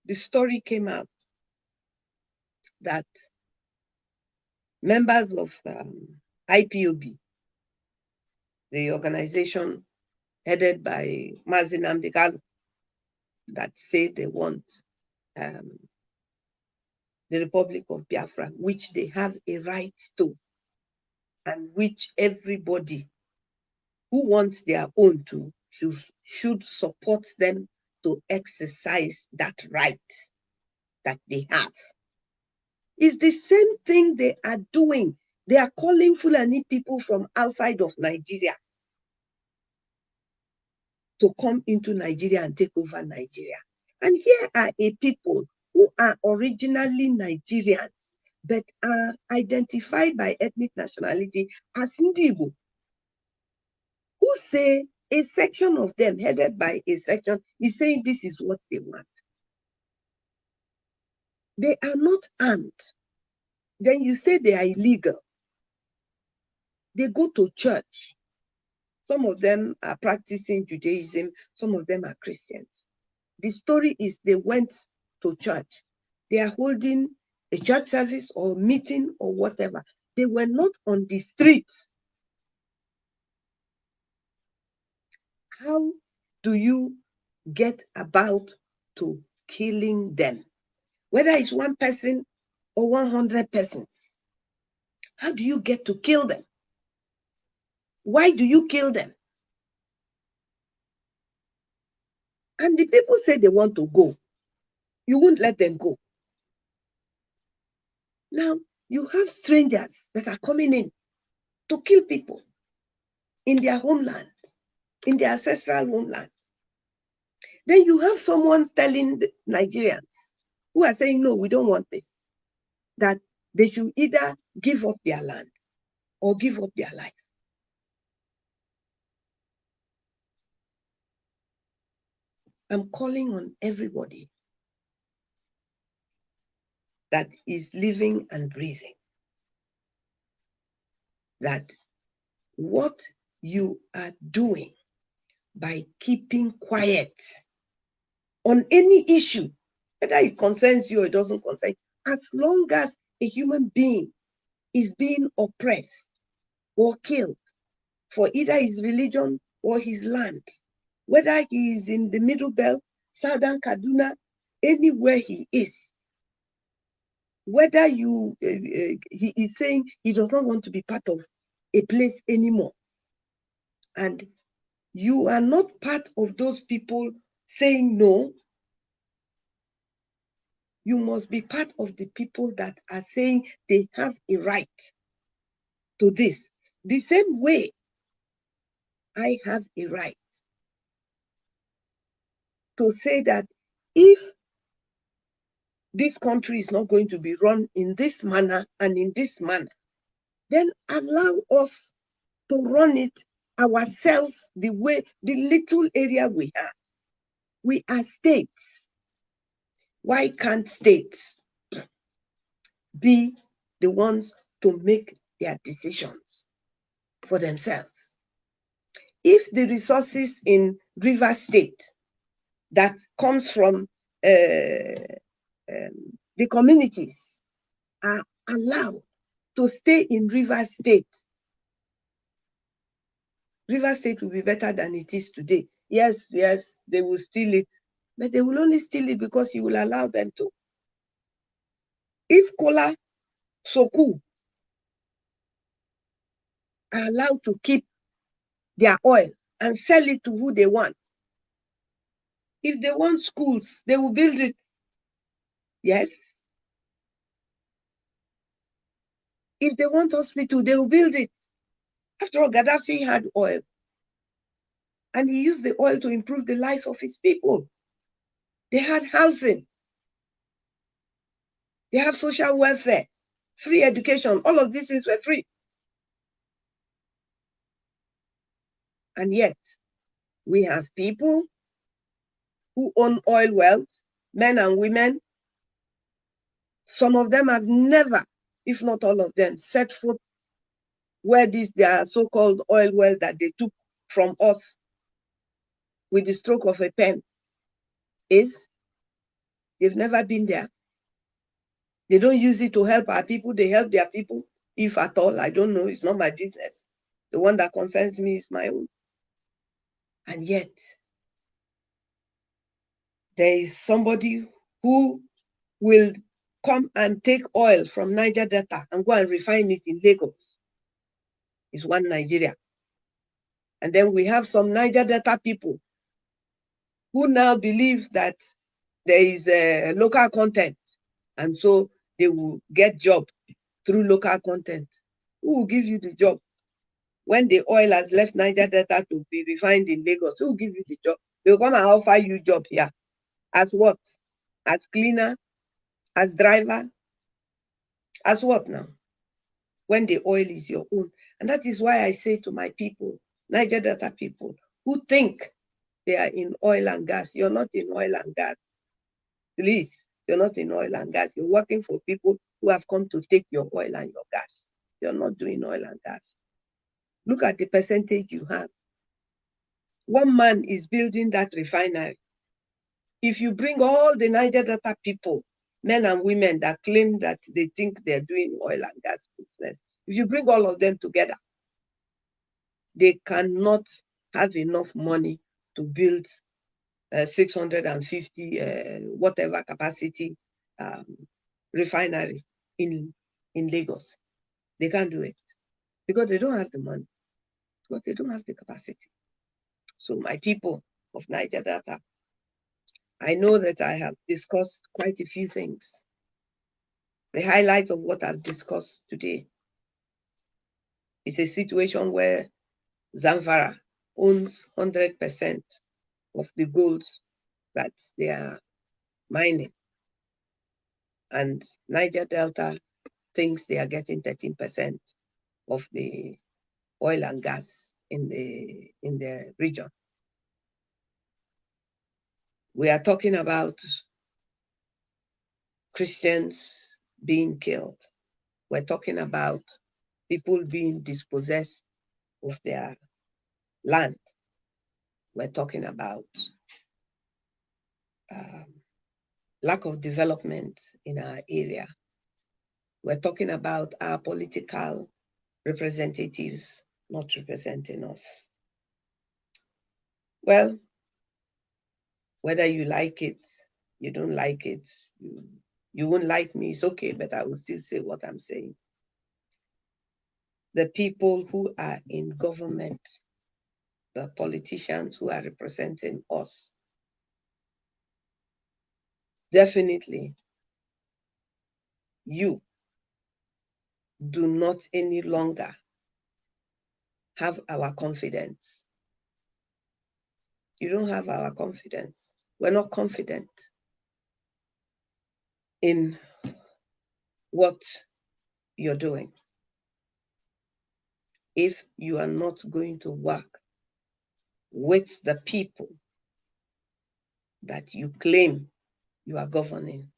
the story came out that members of IPOB, the organization headed by Mazi Nnamdi Kanu, that say they want the Republic of Biafra, which they have a right to, and which everybody who wants their own to should support them to exercise that right that they have. It's the same thing they are doing. They are calling Fulani people from outside of Nigeria to come into Nigeria and take over Nigeria. And here are a people who are originally Nigerians, but are identified by ethnic nationality as Ndigo, who say a section of them, headed by a section, is saying this is what they want. They are not armed. Then you say they are illegal. They go to church. Some of them are practicing Judaism. Some of them are Christians. The story is they went to church. They are holding a church service or meeting or whatever. They were not on the streets. How do you get about to killing them? Whether it's one person or 100 persons, how do you get to kill them? Why do you kill them? And the people say they want to go. You won't let them go. Now, you have strangers that are coming in to kill people in their homeland, in their ancestral homeland. Then you have someone telling the Nigerians who are saying, no, we don't want this, that they should either give up their land or give up their life. I'm calling on everybody that is living and breathing, that what you are doing by keeping quiet on any issue, whether it concerns you or it doesn't concern you, as long as a human being is being oppressed or killed for either his religion or his land, whether he is in the Middle Belt, Southern Kaduna, anywhere he is, whether he is saying he does not want to be part of a place anymore, and you are not part of those people saying no, you must be part of the people that are saying they have a right to this. The same way I have a right to say that if this country is not going to be run in this manner and in this manner, then allow us to run it ourselves the way, the little area we have. We are states. Why can't states be the ones to make their decisions for themselves? If the resources in River State that comes from the communities are allowed to stay in River State, River State will be better than it is today. Yes, they will steal it, but they will only steal it because you will allow them to. If Kola, Soku are allowed to keep their oil and sell it to who they want, if they want schools, they will build it. Yes. If they want hospital, they will build it. After all, Gaddafi had oil, and he used the oil to improve the lives of his people. They had housing. They have social welfare, free education. All of these things were free. And yet, we have people who own oil wells, men and women. Some of them have never, if not all of them, set foot where their so-called oil well that they took from us with the stroke of a pen is. They've never been there. They don't use it to help our people. They help their people, if at all. I don't know. It's not my business. The one that concerns me is my own. And yet, there is somebody who will come and take oil from Niger Delta and go and refine it in Lagos. It's one Nigeria. And then we have some Niger Delta people who now believe that there is a local content, and so they will get job through local content. Who will give you the job? When the oil has left Niger Delta to be refined in Lagos, who will give you the job? They will come and offer you job here. As what? As cleaner? As driver? As what now? When the oil is your own. And that is why I say to my people, Niger Delta people, who think they are in oil and gas, you're not in oil and gas. Please, you're not in oil and gas. You're working for people who have come to take your oil and your gas. You're not doing oil and gas. Look at the percentage you have. One man is building that refinery. If you bring all the Niger Delta people, men and women that claim that they think they're doing oil and gas business, if you bring all of them together, they cannot have enough money to build 650 whatever capacity refinery in Lagos. They can't do it because they don't have the money, because they don't have the capacity. So my people of Niger Delta, I know that I have discussed quite a few things. The highlight of what I've discussed today is a situation where Zamfara owns 100% of the gold that they are mining. And Niger Delta thinks they are getting 13% of the oil and gas in the region. We are talking about Christians being killed. We're talking about people being dispossessed of their land. We're talking about lack of development in our area. We're talking about our political representatives not representing us. Well, whether you like it, you don't like it, you won't like me, it's okay, but I will still say what I'm saying. The people who are in government, the politicians who are representing us, definitely you do not any longer have our confidence. You don't have our confidence. We're not confident in what you're doing. If you are not going to work with the people that you claim you are governing,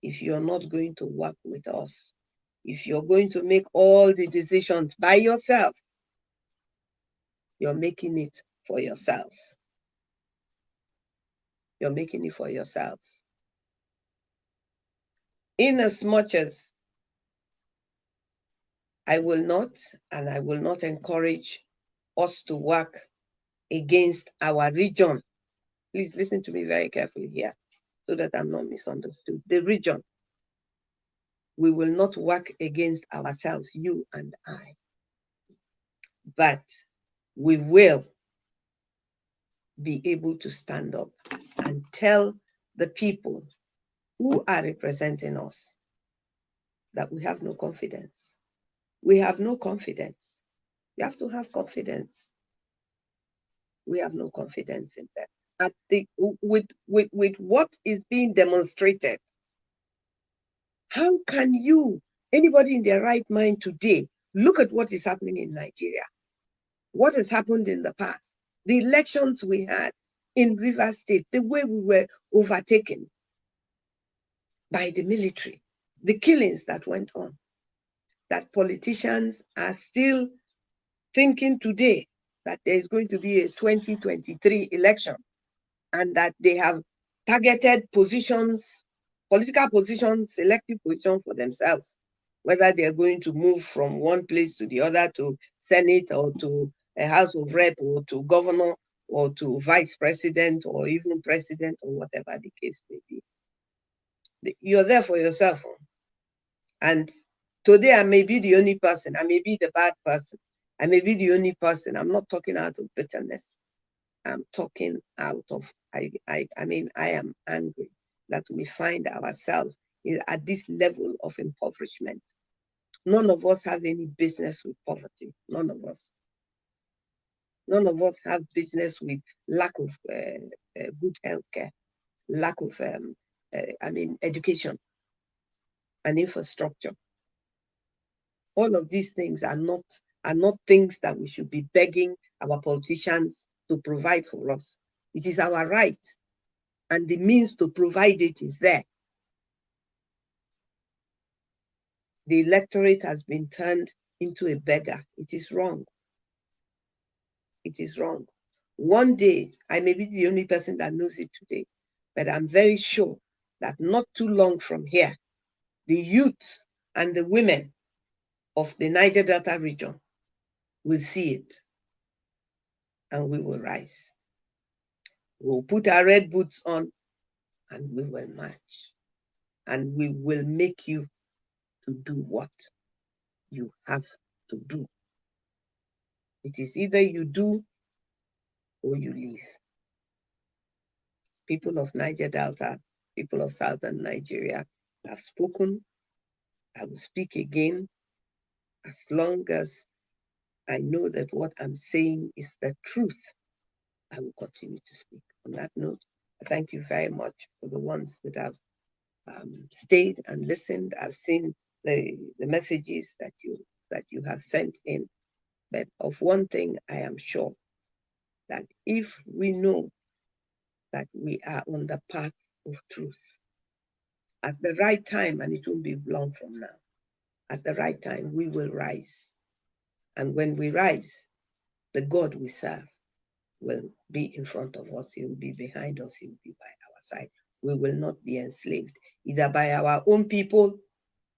if you're not going to work with us, if you're going to make all the decisions by yourself, you're making it for yourselves. You're making it for yourselves. Inasmuch as I will not encourage us to work against our region. Please listen to me very carefully here so that I'm not misunderstood. The region. We will not work against ourselves, you and I. But we will be able to stand up and tell the people who are representing us that we have no confidence. We have no confidence. You have to have confidence. We have no confidence in them. With what is being demonstrated, how can anybody in their right mind today, look at what is happening in Nigeria, what has happened in the past, the elections we had in Rivers State, the way we were overtaken by the military, the killings that went on, that politicians are still thinking today that there is going to be a 2023 election and that they have targeted positions, political positions, selective positions for themselves, whether they're going to move from one place to the other, to Senate or to a House of Rep or to governor or to vice president or even president or whatever the case may be. You're there for yourself. And today I may be the only person, I may be the bad person, I may be the only person. I'm not talking out of bitterness. I'm talking out of, I am angry that we find ourselves at this level of impoverishment. None of us have any business with poverty. None of us. None of us have business with lack of good healthcare, lack of, education and infrastructure. All of these things are not things that we should be begging our politicians to provide for us. It is our right, and the means to provide it is there. The electorate has been turned into a beggar. It is wrong. It is wrong. One day, I may be the only person that knows it today, but I'm very sure that not too long from here, the youths and the women of the Niger Delta region will see it, and we will rise. We'll put our red boots on and we will march, and we will make you to do what you have to do. It is either you do or you leave. People of Niger Delta, people of Southern Nigeria have spoken. I will speak again as long as I know that what I'm saying is the truth. I will continue to speak. On that note, I thank you very much for the ones that have stayed and listened. I've seen the messages that you have sent in. But of one thing I am sure, that if we know that we are on the path of truth, at the right time, and it won't be long from now, at the right time, we will rise. And when we rise, the God we serve will be in front of us. He will be behind us. He will be by our side. We will not be enslaved, either by our own people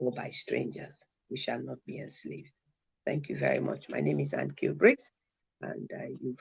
or by strangers. We shall not be enslaved. Thank you very much. My name is Annkio Briggs, and you've